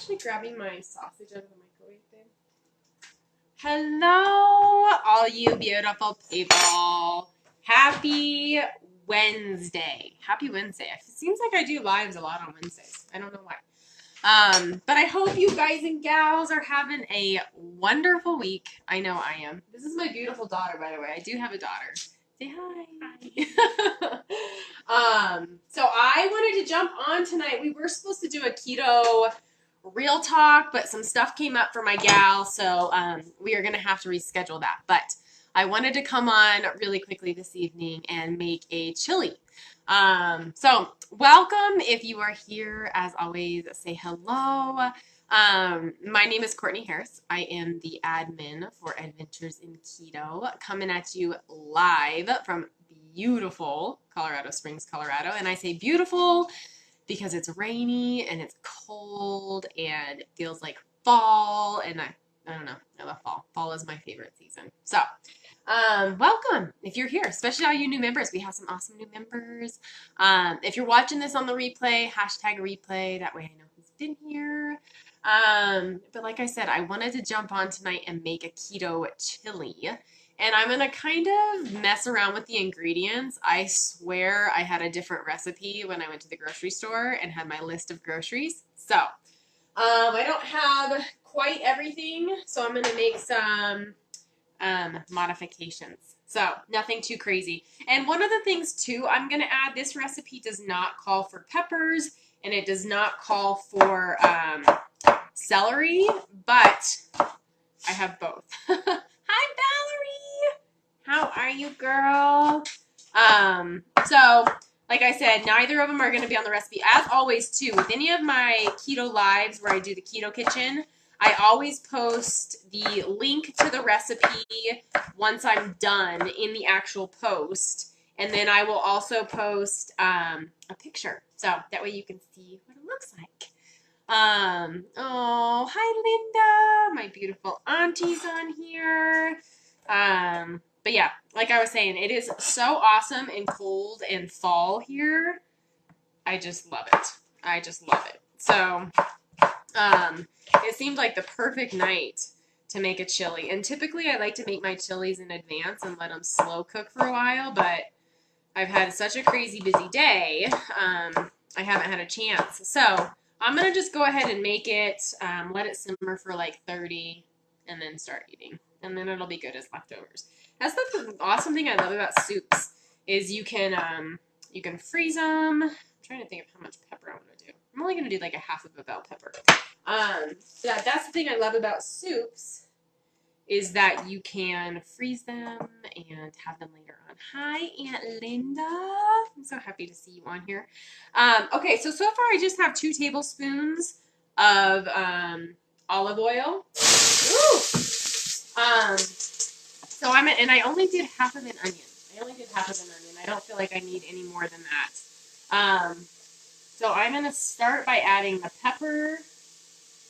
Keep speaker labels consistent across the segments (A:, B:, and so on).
A: actually grabbing my sausage out of the microwave, babe? Hello, all you beautiful people. Happy Wednesday. Happy Wednesday. It seems like I do lives a lot on Wednesdays. I don't know why. But I hope you guys and gals are having a wonderful week. I know I am. This is my beautiful daughter, by the way. I do have a daughter. Say hi. So I wanted to jump on tonight. We were supposed to do a keto real talk, but some stuff came up for my gal, so we are going to have to reschedule that. But I wanted to come on really quickly this evening and make a chili. So welcome if you are here. As always, say hello. My name is Courtney Harris. I am the admin for Adventures in Keto, coming at you live from beautiful Colorado Springs, Colorado. And I say beautiful because it's rainy and it's cold and it feels like fall. And I don't know, I love fall. Fall is my favorite season. So welcome if you're here, especially all you new members. We have some awesome new members. If you're watching this on the replay, hashtag replay. That way I know who's been here. But like I said, I wanted to jump on tonight and make a keto chili. And I'm going to kind of mess around with the ingredients. I swear I had a different recipe when I went to the grocery store and had my list of groceries. So I don't have quite everything, so I'm going to make some modifications. So nothing too crazy. And one of the things too, I'm going to add, this recipe does not call for peppers and it does not call for celery, but I have both. Hi, Valerie. How are you, girl? So like I said, neither of them are going to be on the recipe. As always too, with any of my keto lives where I do the keto kitchen, I always post the link to the recipe once I'm done in the actual post. And then I will also post a picture. So that way you can see what it looks like. Oh, hi, Linda. My beautiful auntie's on here. But yeah, like I was saying, it is so awesome and cold and fall here. I just love it. I just love it. So, it seemed like the perfect night to make a chili. And typically I like to make my chilies in advance and let them slow cook for a while, but I've had such a crazy busy day, I haven't had a chance. So I'm going to just go ahead and make it, let it simmer for like 30 and then start eating. And then it'll be good as leftovers. That's the awesome thing I love about soups is you can freeze them. I'm trying to think of how much pepper I want to do. I'm only going to do like a half of a bell pepper. So that's the thing I love about soups is that you can freeze them and have them later on. Hi, Aunt Linda. I'm so happy to see you on here. Okay, so far I just have 2 tablespoons of olive oil. Ooh. So I only did half of an onion. I don't feel like I need any more than that. So I'm going to start by adding the pepper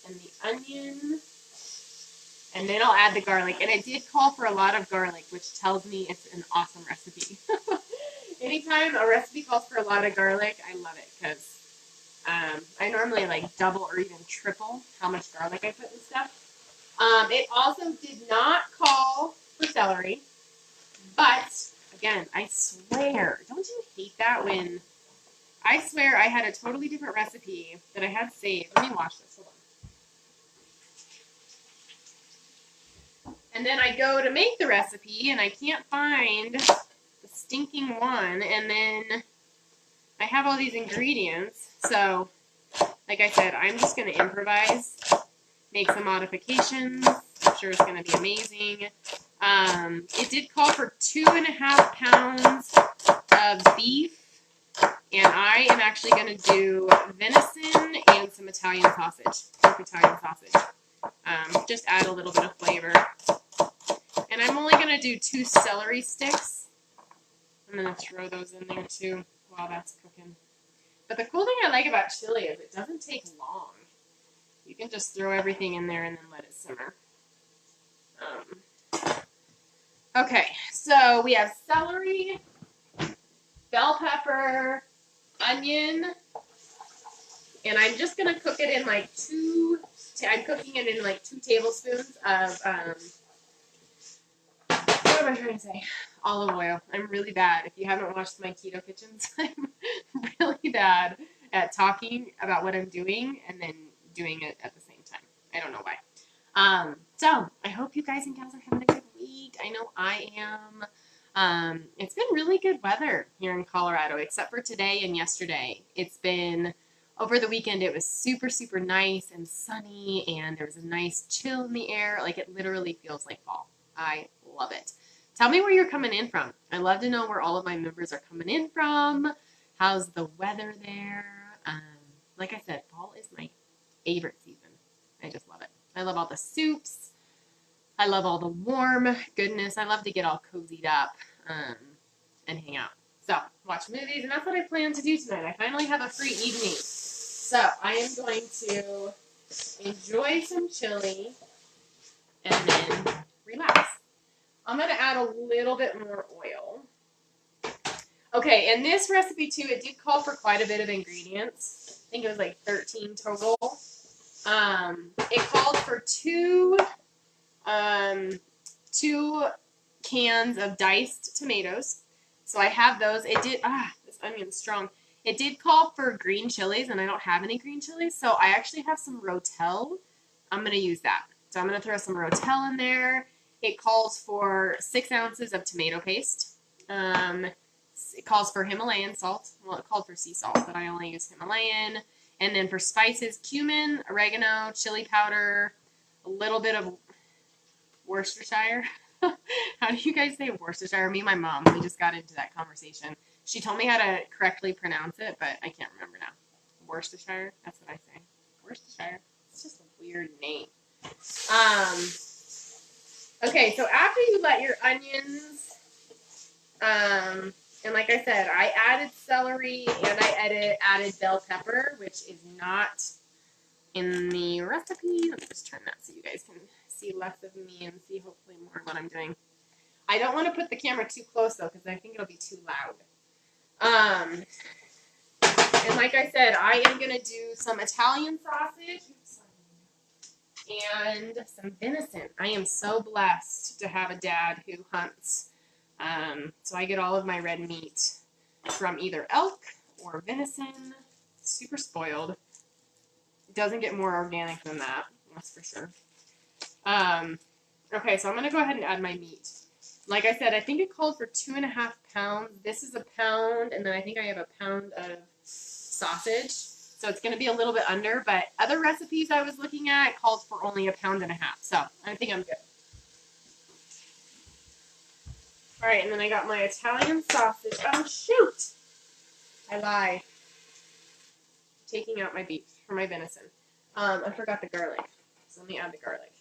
A: and the onion, and then I'll add the garlic. And it did call for a lot of garlic, which tells me it's an awesome recipe. Anytime a recipe calls for a lot of garlic, I love it because I normally like double or even triple how much garlic I put in stuff. It also did not call for celery, but again, I swear, don't you hate that when I swear I had a totally different recipe that I had saved. Let me wash this. Hold on. And then I go to make the recipe, and I can't find the stinking one. And then I have all these ingredients. So, like I said, I'm just going to improvise, make some modifications. I'm sure it's going to be amazing. It did call for 2.5 pounds of beef. And I am actually going to do venison and some Italian sausage, pork Italian sausage. Just add a little bit of flavor. And I'm only going to do 2 celery sticks. I'm going to throw those in there too while that's cooking. But the cool thing I like about chili is it doesn't take long. You can just throw everything in there and then let it simmer. Okay, so we have celery, bell pepper, onion, And I'm just going to cook it in like I'm cooking it in like 2 tablespoons of, what am I trying to say? Olive oil. I'm really bad. If you haven't watched my keto kitchens, I'm really bad at talking about what I'm doing and then doing it at the same time. I don't know why. So I hope you guys and gals are having a good week. I know I am. It's been really good weather here in Colorado, except for today and yesterday. It's been, over the weekend, it was super, super nice and sunny, and there was a nice chill in the air. Like, it literally feels like fall. I love it. Tell me where you're coming in from. I love to know where all of my members are coming in from. How's the weather there? Like I said, fall is my favorite season. I just love it. I love all the soups. I love all the warm goodness. I love to get all cozied up and hang out. So, watch movies, and that's what I plan to do tonight. I finally have a free evening. So, I am going to enjoy some chili and then relax. I'm going to add a little bit more oil. Okay, and this recipe, too, it did call for quite a bit of ingredients. I think it was like 13 total. It called for two cans of diced tomatoes. So I have those. It did, this onion's strong. It did call for green chilies, and I don't have any green chilies, so I actually have some Rotel. I'm going to use that. So I'm going to throw some Rotel in there. It calls for 6 ounces of tomato paste. It calls for Himalayan salt. Well, it called for sea salt, but I only use Himalayan. And then for spices, cumin, oregano, chili powder, a little bit of Worcestershire. How do you guys say Worcestershire? Me and my mom, we just got into that conversation. She told me how to correctly pronounce it, but I can't remember now. Worcestershire? That's what I say. Worcestershire. It's just a weird name. Okay, so after you let your onions, and like I said, I added celery and I added bell pepper, which is not in the recipe. Let me just turn that so you guys can see less of me and see hopefully more of what I'm doing. I don't want to put the camera too close though, because I think it'll be too loud. And like I said, I am going to do some Italian sausage and some venison. I am so blessed to have a dad who hunts. So I get all of my red meat from either elk or venison. Super spoiled. It doesn't get more organic than that, that's for sure. Okay, so I'm going to go ahead and add my meat. Like I said, I think it called for 2.5 pounds. This is a pound, and then I think I have a pound of sausage. So it's going to be a little bit under, but other recipes I was looking at called for only 1.5 pounds. So I think I'm good. All right, and then I got my Italian sausage. Oh, shoot! I lie. Taking out my beef for my venison. I forgot the garlic, so let me add the garlic.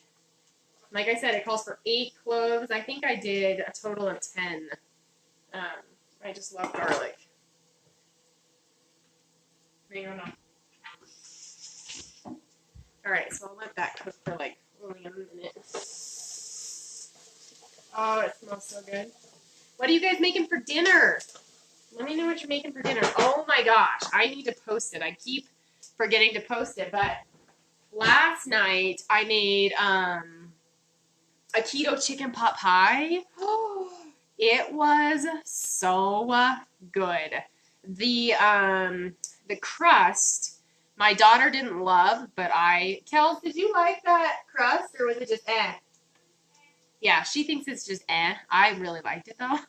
A: Like I said, it calls for 8 cloves. I think I did a total of 10. I just love garlic. All right, so I'll let that cook for like only a minute. Oh, it smells so good. What are you guys making for dinner? Let me know what you're making for dinner. Oh my gosh, I need to post it. I keep forgetting to post it, but last night I made a keto chicken pot pie. It was so good. The crust, my daughter didn't love, but Kels, did you like that crust, or was it just eh? Yeah, she thinks it's just eh. I really liked it though.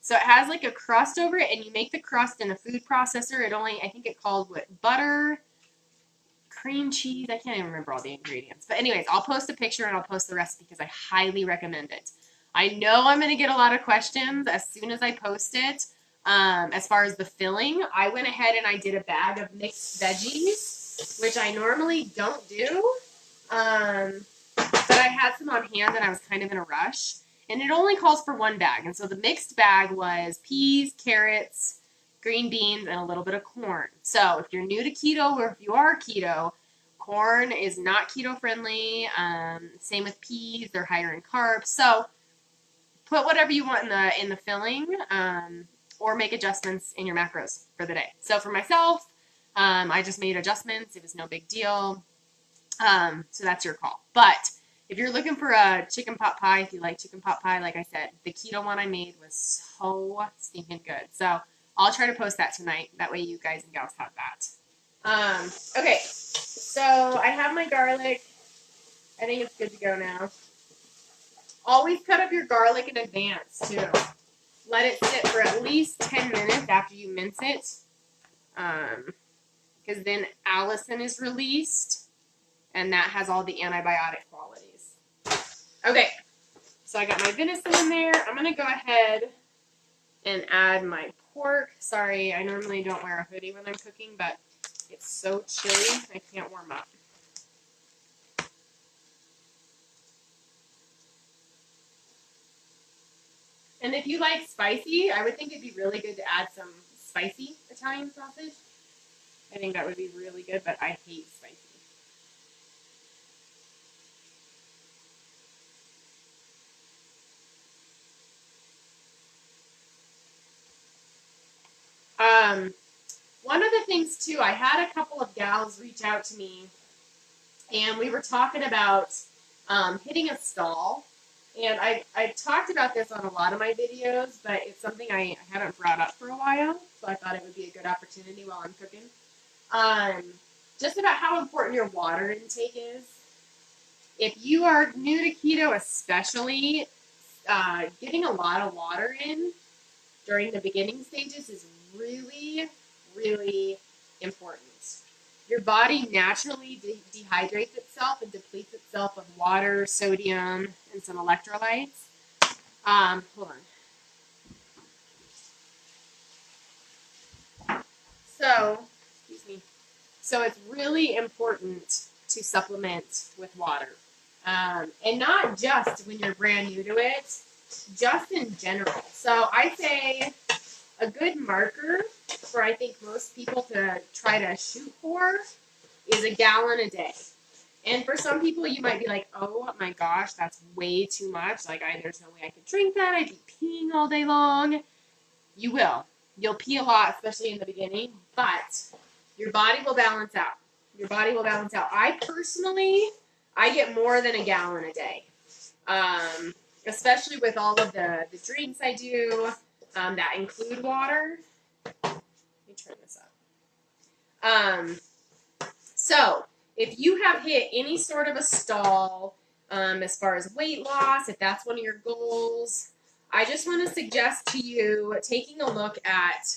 A: So it has like a crust over it, and you make the crust in a food processor. I think it called butter, cream cheese. I can't even remember all the ingredients. But anyways, I'll post a picture and I'll post the recipe because I highly recommend it. I know I'm going to get a lot of questions as soon as I post it. As far as the filling, I went ahead and I did a bag of mixed veggies, which I normally don't do. But I had some on hand and I was kind of in a rush. And it only calls for 1 bag. And so the mixed bag was peas, carrots, green beans, and a little bit of corn. So if you're new to keto, or if you are keto, corn is not keto friendly. Same with peas, they're higher in carbs. So put whatever you want in the filling, or make adjustments in your macros for the day. So for myself, I just made adjustments. It was no big deal. So that's your call. But if you're looking for a chicken pot pie, if you like chicken pot pie, like I said, the keto one I made was so stinking good. So I'll try to post that tonight. That way you guys and gals have that. Okay, so I have my garlic. I think it's good to go now. Always cut up your garlic in advance, too. Let it sit for at least 10 minutes after you mince it. Because then allicin is released, and that has all the antibiotic qualities. Okay, so I got my venison in there. I'm going to go ahead and add my pork. Sorry, I normally don't wear a hoodie when I'm cooking, but it's so chilly, I can't warm up. And if you like spicy, I would think it'd be really good to add some spicy Italian sausage. I think that would be really good, but I hate spicy. One of the things too, I had a couple of gals reach out to me, and we were talking about hitting a stall. And I've talked about this on a lot of my videos, but it's something I haven't brought up for a while, so I thought it would be a good opportunity while I'm cooking. Just about how important your water intake is. If you are new to keto especially, getting a lot of water in during the beginning stages is really, really important. Your body naturally dehydrates itself and depletes itself of water, sodium, and some electrolytes. Hold on. So, excuse me. So it's really important to supplement with water. And not just when you're brand new to it, just in general. So I say a good marker for I think most people to try to shoot for is a gallon a day. And for some people, you might be like, oh my gosh, that's way too much. Like, there's no way I could drink that. I'd be peeing all day long. You will. You'll pee a lot, especially in the beginning, but your body will balance out. Your body will balance out. I personally, I get more than a gallon a day, especially with all of the drinks I do that include water. Let me turn this up. So if you have hit any sort of a stall as far as weight loss, if that's one of your goals, I just want to suggest to you taking a look at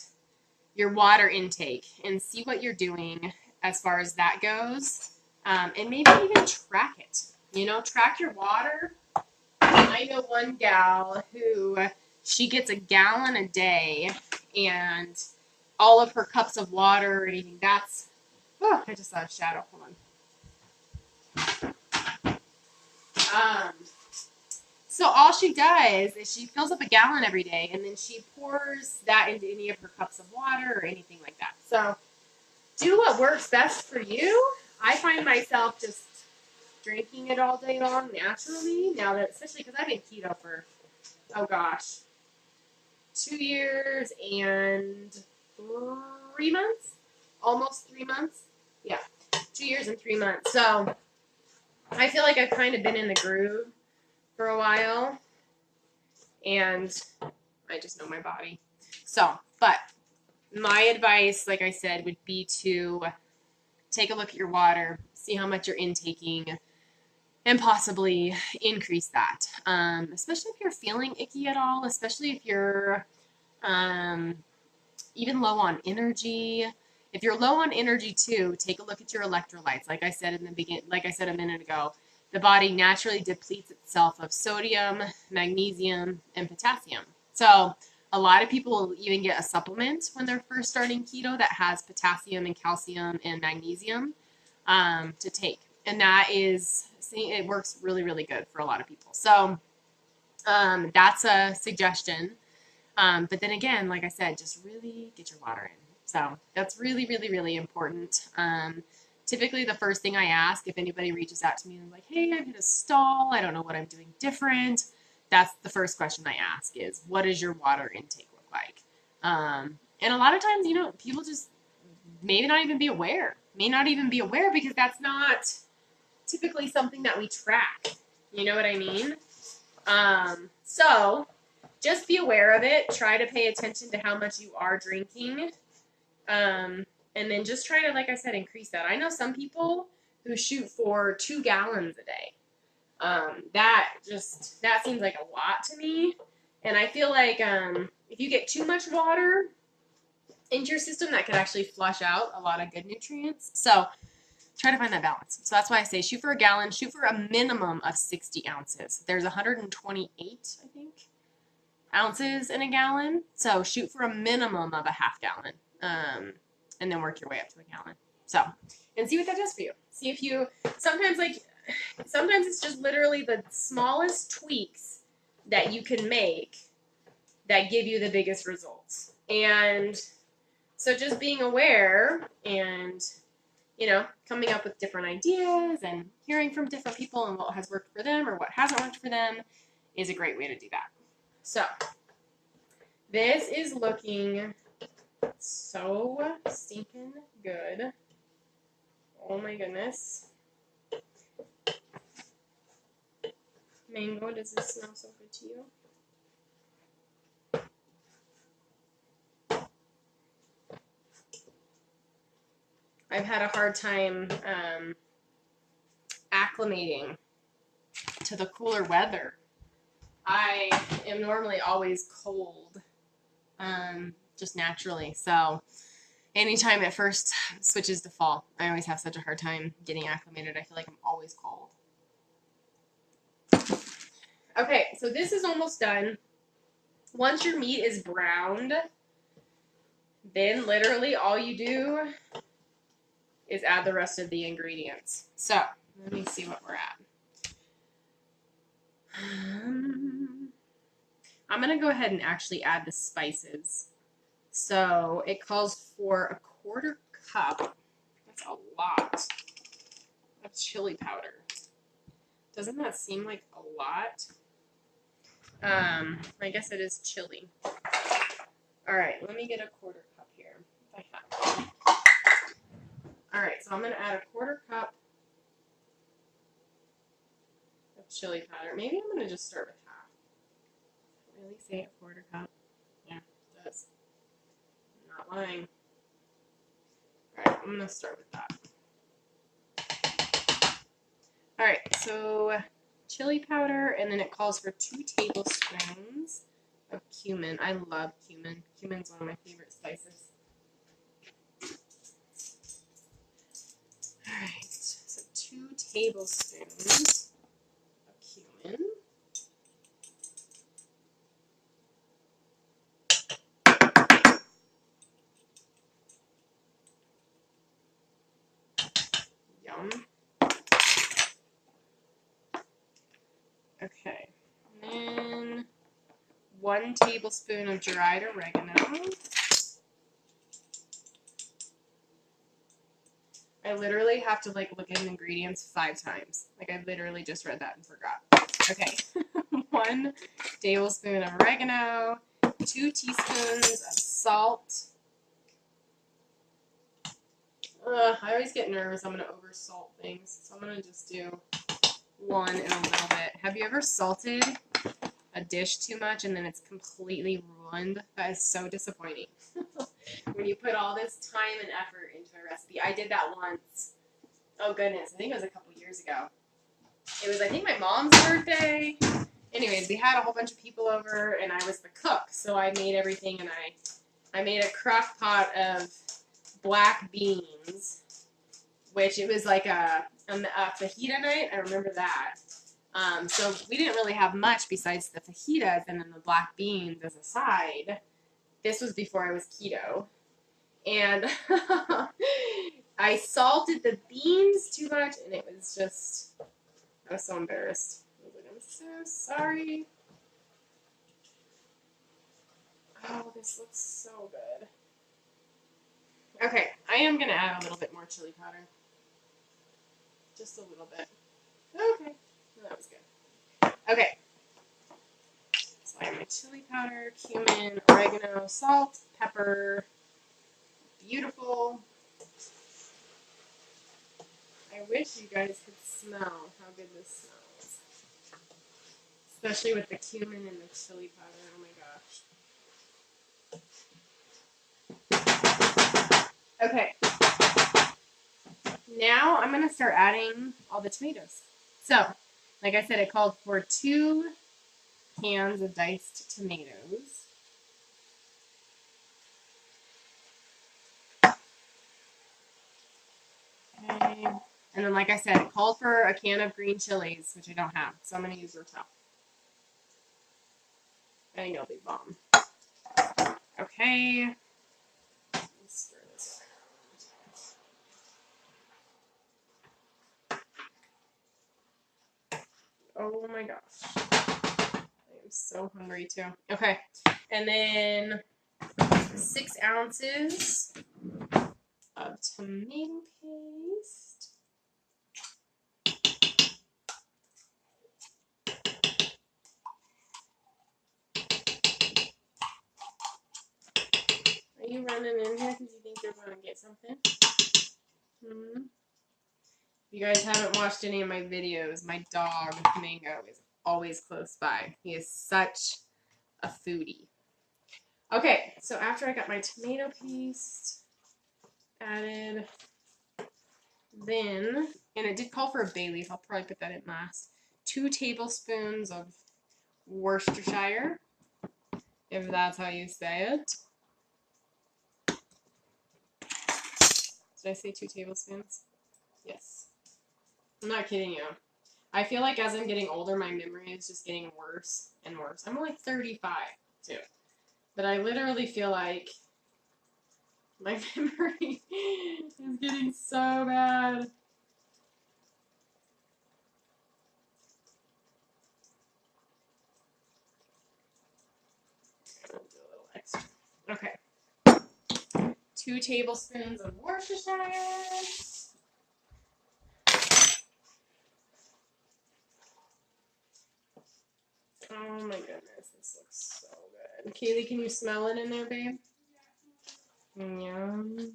A: your water intake and see what you're doing as far as that goes, and maybe even track it. You know, track your water. I know one gal who she gets a gallon a day, and all of her cups of water or anything, that's, oh, I just saw a shadow. Hold on. So all she does is she fills up a gallon every day, and then she pours that into any of her cups of water or anything like that. So do what works best for you. I find myself just drinking it all day long naturally now that, especially because I've been keto for, oh gosh, 2 years and 3 months, almost 3 months. Yeah, 2 years and 3 months. So I feel like I've kind of been in the groove for a while, and I just know my body. So, but my advice, like I said, would be to take a look at your water, see how much you're intaking, and possibly increase that. Especially if you're feeling icky at all, especially if you're even low on energy. If you're low on energy too, take a look at your electrolytes. Like I said in the beginning, like I said a minute ago, the body naturally depletes itself of sodium, magnesium, and potassium. So a lot of people will even get a supplement when they're first starting keto that has potassium and calcium and magnesium to take. And that is, it works really, really good for a lot of people. So that's a suggestion. But then again, like I said, just really get your water in. So that's really, really, really important. Typically, the first thing I ask if anybody reaches out to me and like, hey, I've hit a stall, I don't know what I'm doing different. That's the first question I ask is, what does your water intake look like? And a lot of times, you know, people just maybe not even be aware. May not even be aware because that's not typically something that we track. You know what I mean? So just be aware of it. Try to pay attention to how much you are drinking. And then just try to, like I said, increase that. I know some people who shoot for 2 gallons a day. That seems like a lot to me. And I feel like if you get too much water into your system, that could actually flush out a lot of good nutrients. So try to find that balance. So that's why I say shoot for a gallon, shoot for a minimum of 60 ounces. There's 128, I think, ounces in a gallon. So shoot for a minimum of a half gallon, and then work your way up to a gallon. So, and see what that does for you. See if you, sometimes it's just literally the smallest tweaks that you can make that give you the biggest results. And so just being aware and, you know, coming up with different ideas and hearing from different people and what has worked for them or what hasn't worked for them is a great way to do that. So this is looking so stinking good. Oh my goodness. Mango, does this smell so good to you? I've had a hard time acclimating to the cooler weather. I am normally always cold, just naturally. So anytime it first switches to fall, I always have such a hard time getting acclimated. I feel like I'm always cold. Okay, so this is almost done. Once your meat is browned, then literally all you do is add the rest of the ingredients. So let me see what we're at. I'm going to go ahead and actually add the spices. So it calls for 1/4 cup. That's a lot of chili powder. Doesn't that seem like a lot? I guess it is chili. All right, let me get 1/4 cup here. If I have. All right, so I'm going to add 1/4 cup of chili powder. Maybe I'm going to just start with half. Really say 1/4 cup? Yeah, it does. I'm not lying. All right, I'm going to start with that. All right, so chili powder, and then it calls for 2 tablespoons of cumin. I love cumin. Cumin's one of my favorite spices. All right, so 2 tablespoons of cumin. Yum. Okay, and then 1 tablespoon of dried oregano. I literally have to like look at the ingredients 5 times. Like I literally just read that and forgot. Okay, 1 tablespoon of oregano, 2 teaspoons of salt. I always get nervous I'm going to over salt things, so I'm going to just do 1 and a little bit. Have you ever salted a dish too much and then it's completely ruined? That is so disappointing. When you put all this time and effort into a recipe. I did that once. Oh goodness, I think it was a couple years ago. It was, I think, my mom's birthday. Anyways, we had a whole bunch of people over and I was the cook, so I made everything, and I made a crock pot of black beans, which it was like a fajita night. I remember that. So we didn't really have much besides the fajitas and then the black beans as a side. This was before I was keto. And I salted the beans too much, and it was just, I was so embarrassed. I was like, I'm so sorry. Oh, this looks so good. Okay, I am going to add a little bit more chili powder. Just a little bit. Okay, well, that was good. Okay. So I have my chili powder, cumin, oregano, salt, pepper. Beautiful. I wish you guys could smell how good this smells. Especially with the cumin and the chili powder. Oh my gosh. Okay. Now I'm going to start adding all the tomatoes. So, like I said, it called for 2 cans of diced tomatoes. Okay. And then, like I said, it called for a can of green chilies, which I don't have, so I'm going to use Rotel. I think it'll be bomb. Okay. Let's stir this around. Oh my gosh. I am so hungry too. Okay. And then 6 ounces of tomato paste. Are you running in here because you think you're going to get something? Hmm? If you guys haven't watched any of my videos, my dog, Mango, is always close by. He is such a foodie. Okay, so after I got my tomato paste added, then, and it did call for a bay leaf, I'll probably put that in last, 2 tablespoons of Worcestershire, if that's how you say it. Did I say 2 tablespoons? Yes. I'm not kidding you. I feel like as I'm getting older, my memory is just getting worse and worse. I'm only 35, too. But I literally feel like my memory is getting so bad. I'll do a little extra. Okay. 2 tablespoons of Worcestershire. Oh my goodness, this looks so good. Kaylee, can you smell it in there, babe? Yum.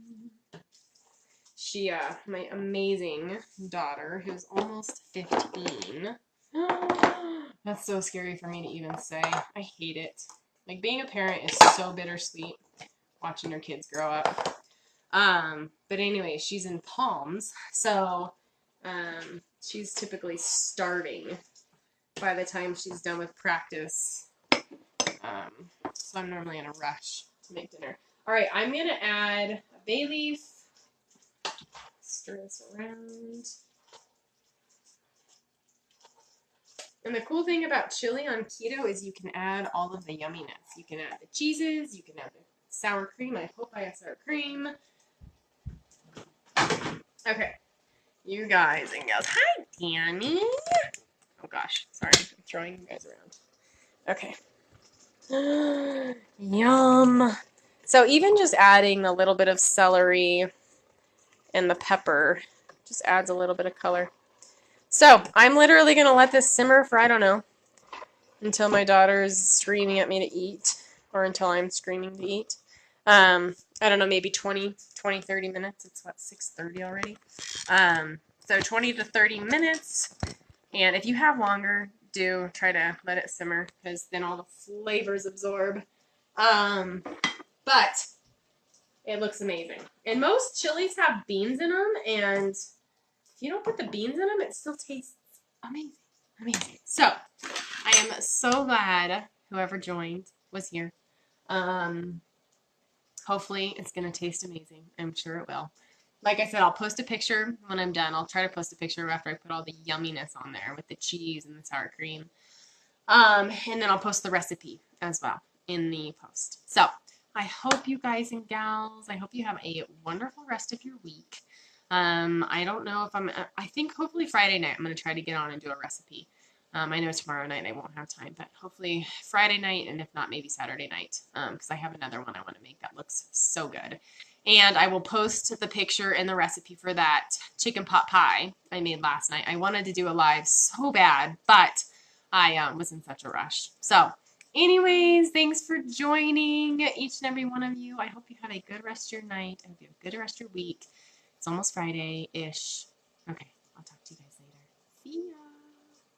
A: Shia, my amazing daughter, who's almost 15. That's so scary for me to even say. I hate it. Like, being a parent is so bittersweet, watching your kids grow up. But anyway, she's in Palms, so she's typically starving by the time she's done with practice. So I'm normally in a rush to make dinner. All right, I'm going to add a bay leaf. Stir this around. And the cool thing about chili on keto is you can add all of the yumminess. You can add the cheeses, you can add the sour cream. I hope I have sour cream. Okay, you guys and gals. Hi, Danny. Oh gosh, sorry, I'm throwing you guys around. Okay. Yum. So even just adding a little bit of celery and the pepper just adds a little bit of color. So I'm literally going to let this simmer for, I don't know, until my daughter's screaming at me to eat, or until I'm screaming to eat. I don't know, maybe 30 minutes. It's what, 6:30 already? So 20 to 30 minutes. And if you have longer, do try to let it simmer, because then all the flavors absorb. But it looks amazing. And most chilies have beans in them, and if you don't put the beans in them, it still tastes amazing. Amazing. So, I am so glad whoever joined was here. Hopefully, it's going to taste amazing. I'm sure it will. Like I said, I'll post a picture when I'm done. I'll try to post a picture after I put all the yumminess on there with the cheese and the sour cream. And then I'll post the recipe as well in the post. So, I hope you guys and gals, I hope you have a wonderful rest of your week. I don't know if I think hopefully Friday night I'm going to try to get on and do a recipe. I know tomorrow night I won't have time, but hopefully Friday night, and if not, maybe Saturday night, because I have another one I want to make that looks so good. And I will post the picture and the recipe for that chicken pot pie I made last night. I wanted to do a live so bad, but I was in such a rush. So anyways, thanks for joining, each and every one of you. I hope you have a good rest of your night. I hope you have a good rest of your week. It's almost Friday-ish, Okay, I'll talk to you guys later. See ya.